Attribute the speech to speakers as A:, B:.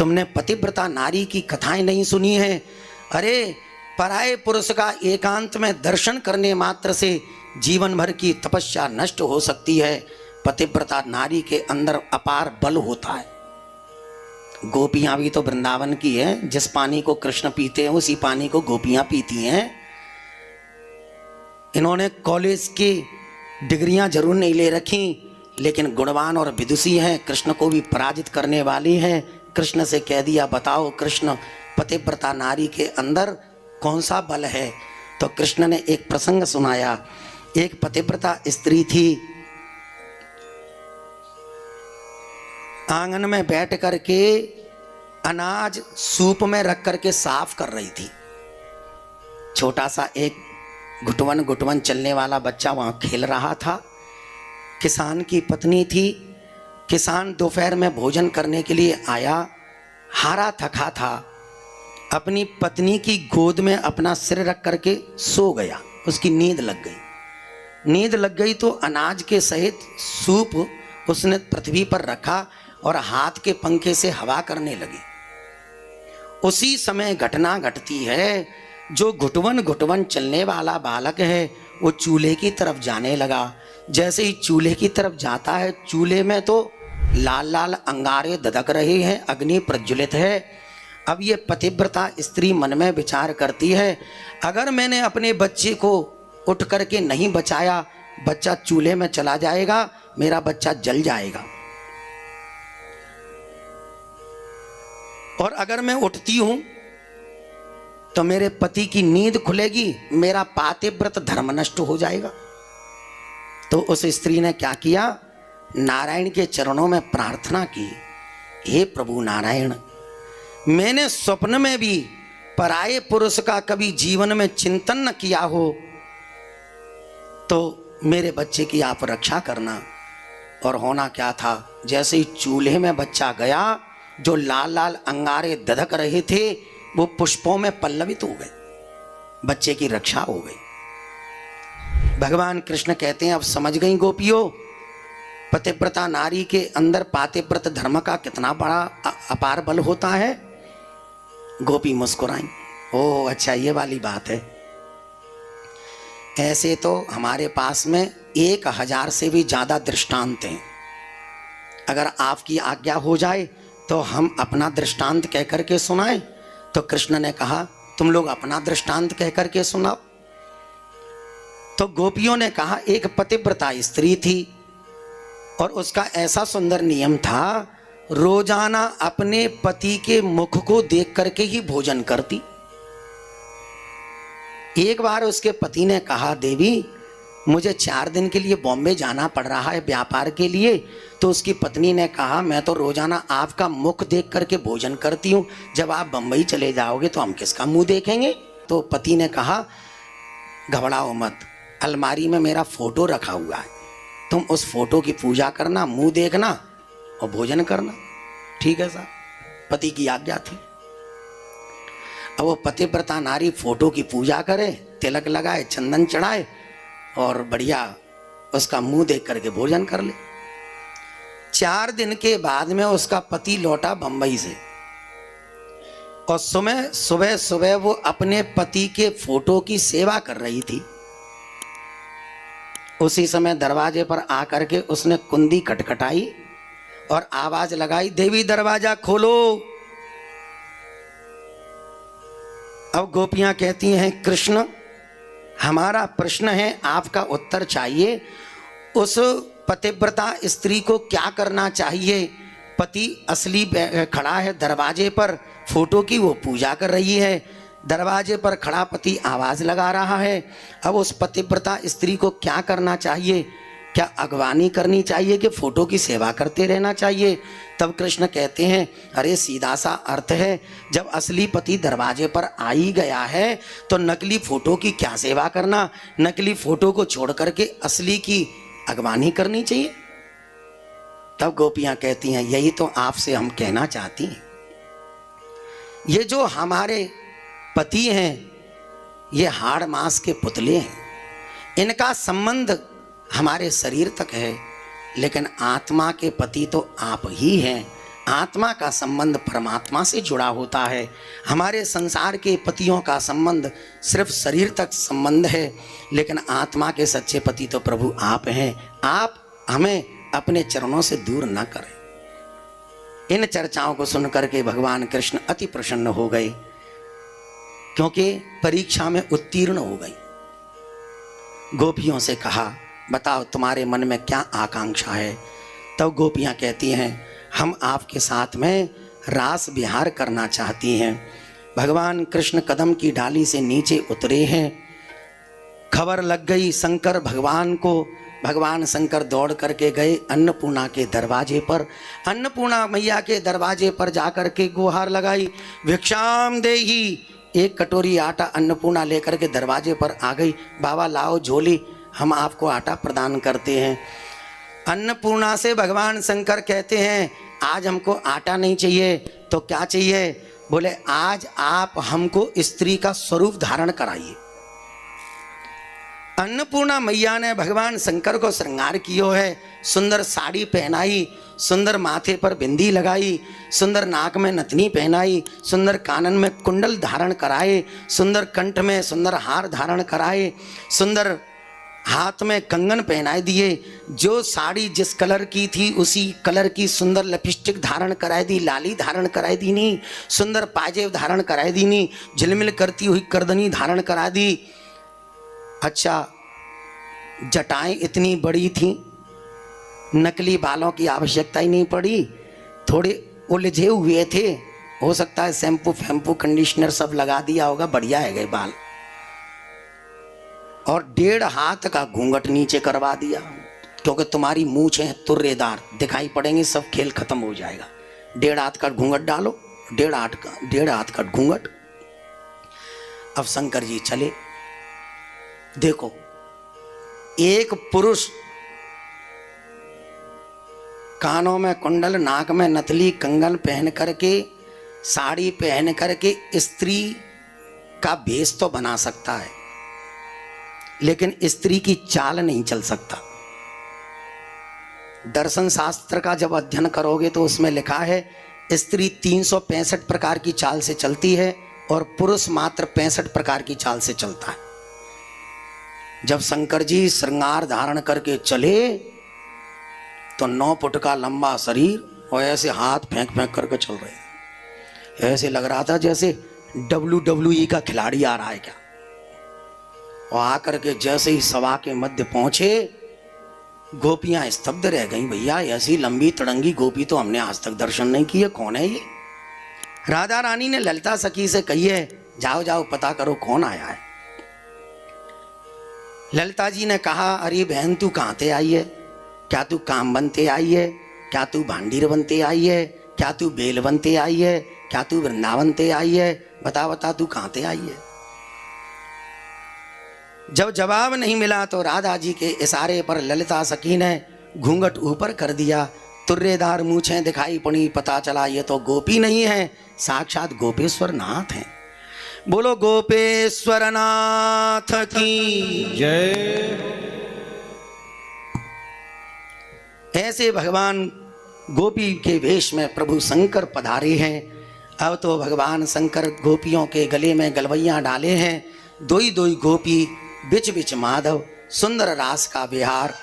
A: तुमने पतिव्रता नारी की कथाएं नहीं सुनी है? अरे पराये पुरुष का एकांत में दर्शन करने मात्र से जीवन भर की तपस्या नष्ट हो सकती है। पतिव्रता नारी के अंदर अपार बल होता है। गोपियां भी तो वृंदावन की है। जिस पानी को कृष्ण पीते हैं उसी पानी को गोपियां पीती हैं। इन्होंने कॉलेज की डिग्रियां जरूर नहीं ले रखी, लेकिन गुणवान और विदुषी हैं। कृष्ण को भी पराजित करने वाली हैं। कृष्ण से कह दिया, बताओ कृष्ण, पतिव्रता नारी के अंदर कौन सा बल है? तो कृष्ण ने एक प्रसंग सुनाया। एक पतिव्रता स्त्री थी, आंगन में बैठ करके अनाज सूप में रख करके साफ कर रही थी। छोटा सा एक घुटवन घुटवन चलने वाला बच्चा वहां खेल रहा था। किसान की पत्नी थी। किसान दोपहर में भोजन करने के लिए आया, हारा थका था। अपनी पत्नी की गोद में अपना सिर रख करके सो गया। उसकी नींद लग गई। नींद लग गई तो अनाज के सहित सूप उसने पृथ्वी पर रखा और हाथ के पंखे से हवा करने लगी। उसी समय घटना घटती है, जो घुटवन घुटवन चलने वाला बालक है वो चूल्हे की तरफ जाने लगा। जैसे ही चूल्हे की तरफ जाता है, चूल्हे में तो लाल लाल अंगारे धधक रहे हैं, अग्नि प्रज्वलित है। अब ये पतिव्रता स्त्री मन में विचार करती है, अगर मैंने अपने बच्चे को उठ करके नहीं बचाया, बच्चा चूल्हे में चला जाएगा, मेरा बच्चा जल जाएगा। और अगर मैं उठती हूं तो मेरे पति की नींद खुलेगी, मेरा पातिव्रत धर्म नष्ट हो जाएगा। तो उस स्त्री ने क्या किया? नारायण के चरणों में प्रार्थना की, हे प्रभु नारायण, मैंने स्वप्न में भी पराये पुरुष का कभी जीवन में चिंतन न किया हो, तो मेरे बच्चे की आप रक्षा करना। और होना क्या था, जैसे ही चूल्हे में बच्चा गया, जो लाल लाल अंगारे धधक रहे थे वो पुष्पों में पल्लवित हो गए, बच्चे की रक्षा हो गई। भगवान कृष्ण कहते हैं, अब समझ गई गोपियों, पतिव्रता नारी के अंदर पातिव्रत धर्म का कितना बड़ा अपार बल होता है। गोपी मुस्कुराई, ओह अच्छा ये वाली बात है। ऐसे तो हमारे पास में 1000 से भी ज्यादा दृष्टांत हैं। अगर आपकी आज्ञा हो जाए तो हम अपना दृष्टांत कह करके सुनाएं। तो कृष्ण ने कहा, तुम लोग अपना दृष्टांत कह करके सुनाओ। तो गोपियों ने कहा, एक पतिव्रता स्त्री थी और उसका ऐसा सुंदर नियम था, रोजाना अपने पति के मुख को देख करके ही भोजन करती। एक बार उसके पति ने कहा, देवी मुझे 4 दिन के लिए बॉम्बे जाना पड़ रहा है व्यापार के लिए। तो उसकी पत्नी ने कहा, मैं तो रोजाना आपका मुख देख करके भोजन करती हूँ, जब आप बम्बई चले जाओगे तो हम किसका मुंह देखेंगे? तो पति ने कहा, घबराओ मत, अलमारी में मेरा फोटो रखा हुआ है, तुम उस फोटो की पूजा करना, मुंह देखना और भोजन करना। ठीक है साहब, पति की आज्ञा थी। अब वो पतिव्रता नारी फोटो की पूजा करे, तिलक लगाए, चंदन चढ़ाए और बढ़िया उसका मुंह देख करके भोजन कर ले। 4 दिन के बाद में उसका पति लौटा बंबई से और सुबह सुबह वो अपने पति के फोटो की सेवा कर रही थी। उसी समय दरवाजे पर आकर के उसने कुंडी खटखटाई और आवाज लगाई, देवी दरवाजा खोलो। अब गोपियां कहती हैं, कृष्ण हमारा प्रश्न है, आपका उत्तर चाहिए। उस पतिव्रता स्त्री को क्या करना चाहिए? पति असली खड़ा है दरवाजे पर, फोटो की वो पूजा कर रही है, दरवाजे पर खड़ा पति आवाज लगा रहा है। अब उस पतिव्रता स्त्री को क्या करना चाहिए? क्या अगवानी करनी चाहिए कि फोटो की सेवा करते रहना चाहिए? तब कृष्ण कहते हैं, अरे सीधा सा अर्थ है, जब असली पति दरवाजे पर आ ही गया है तो नकली फोटो की क्या सेवा करना? नकली फोटो को छोड़ करके असली की अगवानी करनी चाहिए। तब गोपियां कहती हैं, यही तो आपसे हम कहना चाहती हैं। ये जो हमारे पति हैं, ये हाड़ मांस के पुतले हैं, इनका संबंध हमारे शरीर तक है, लेकिन आत्मा के पति तो आप ही हैं। आत्मा का संबंध परमात्मा से जुड़ा होता है। हमारे संसार के पतियों का संबंध सिर्फ शरीर तक संबंध है, लेकिन आत्मा के सच्चे पति तो प्रभु आप हैं। आप हमें अपने चरणों से दूर न करें। इन चर्चाओं को सुनकर के भगवान कृष्ण अति प्रसन्न हो गए, क्योंकि परीक्षा में उत्तीर्ण हो गई। गोपियों से कहा, बताओ तुम्हारे मन में क्या आकांक्षा है। तब गोपियां कहती हैं, हम आपके साथ में रास विहार करना चाहती हैं। भगवान कृष्ण कदम की डाली से नीचे उतरे हैं। खबर लग गई शंकर भगवान को। भगवान शंकर दौड़ करके गए अन्नपूर्णा के दरवाजे पर। अन्नपूर्णा मैया के दरवाजे पर जाकर के गुहार लगाई, भिक्षाम देही। एक कटोरी आटा अन्नपूर्णा लेकर के दरवाजे पर आ गई। बाबा लाओ झोली, हम आपको आटा प्रदान करते हैं। अन्नपूर्णा से भगवान शंकर कहते हैं, आज हमको आटा नहीं चाहिए तो क्या चाहिए? बोले, आज आप हमको स्त्री का स्वरूप धारण कराइए। अन्नपूर्णा मैया ने भगवान शंकर को श्रृंगार कियो है। सुंदर साड़ी पहनाई, सुंदर माथे पर बिंदी लगाई, सुंदर नाक में नथनी पहनाई, सुंदर कानन में कुंडल धारण कराए, सुंदर कंठ में सुंदर हार धारण कराए, सुंदर हाथ में कंगन पहनाए दिए। जो साड़ी जिस कलर की थी उसी कलर की सुंदर लिपस्टिक धारण कराई दी, लाली धारण कराई दी नी, सुंदर पाजेब धारण कराई दी नी, झिलमिल करती हुई करदनी धारण करा दी। अच्छा, जटाएं इतनी बड़ी थी, नकली बालों की आवश्यकता ही नहीं पड़ी। थोड़े उलझे हुए थे, हो सकता है शैम्पू फैम्पू कंडीशनर सब लगा दिया होगा, बढ़िया है गए बाल। और 1.5 हाथ का घूंघट नीचे करवा दिया, क्योंकि तुम्हारी मूंछें तुर्रेदार दिखाई पड़ेंगी, सब खेल खत्म हो जाएगा। 1.5 हाथ का घूंघट डालो, 1.5 हाथ का घूंघट। अब शंकर जी चले। देखो, एक पुरुष कानों में कुंडल, नाक में नथली, कंगन पहन करके, साड़ी पहन करके स्त्री का भेष तो बना सकता है, लेकिन स्त्री की चाल नहीं चल सकता। दर्शन शास्त्र का जब अध्ययन करोगे तो उसमें लिखा है स्त्री 365 प्रकार की चाल से चलती है और पुरुष मात्र 65 प्रकार की चाल से चलता है। जब शंकर जी श्रृंगार धारण करके चले तो 9 फुट का लंबा शरीर और ऐसे हाथ फेंक फेंक करके चल रहे। ऐसे लग रहा था जैसे WWE का खिलाड़ी आ रहा है क्या। और आकर के जैसे ही सभा के मध्य पहुंचे, गोपियां स्तब्ध रह गईं। भैया, ऐसी लंबी तड़ंगी गोपी तो हमने आज तक दर्शन नहीं किए, कौन है ये? राधा रानी ने ललिता सखी से कही है, जाओ जाओ पता करो कौन आया है। ललिता जी ने कहा, अरे बहन तू कहाँ से आई है? क्या तू काम बनते आई है? क्या तू भांडीर बनते आई है? क्या तू बेल बनते आई है? क्या तू वृंदावन ते आई है? बता बता तू कहाँ से आई है? जब जवाब नहीं मिला तो राधा जी के इशारे पर ललिता सखी ने घूंघट ऊपर कर दिया। तुर्रेदार मूछें दिखाई पड़ी, पता चला ये तो गोपी नहीं है, साक्षात गोपेश्वर नाथ हैं। बोलो गोपेश्वर नाथ की
B: जय।
A: ऐसे भगवान गोपी के वेश में प्रभु शंकर पधारे हैं। अब तो भगवान शंकर गोपियों के गले में गलवैयां डाले हैं। दोई दोई गोपी, बिच बिच माधव, सुंदर रास का विहार।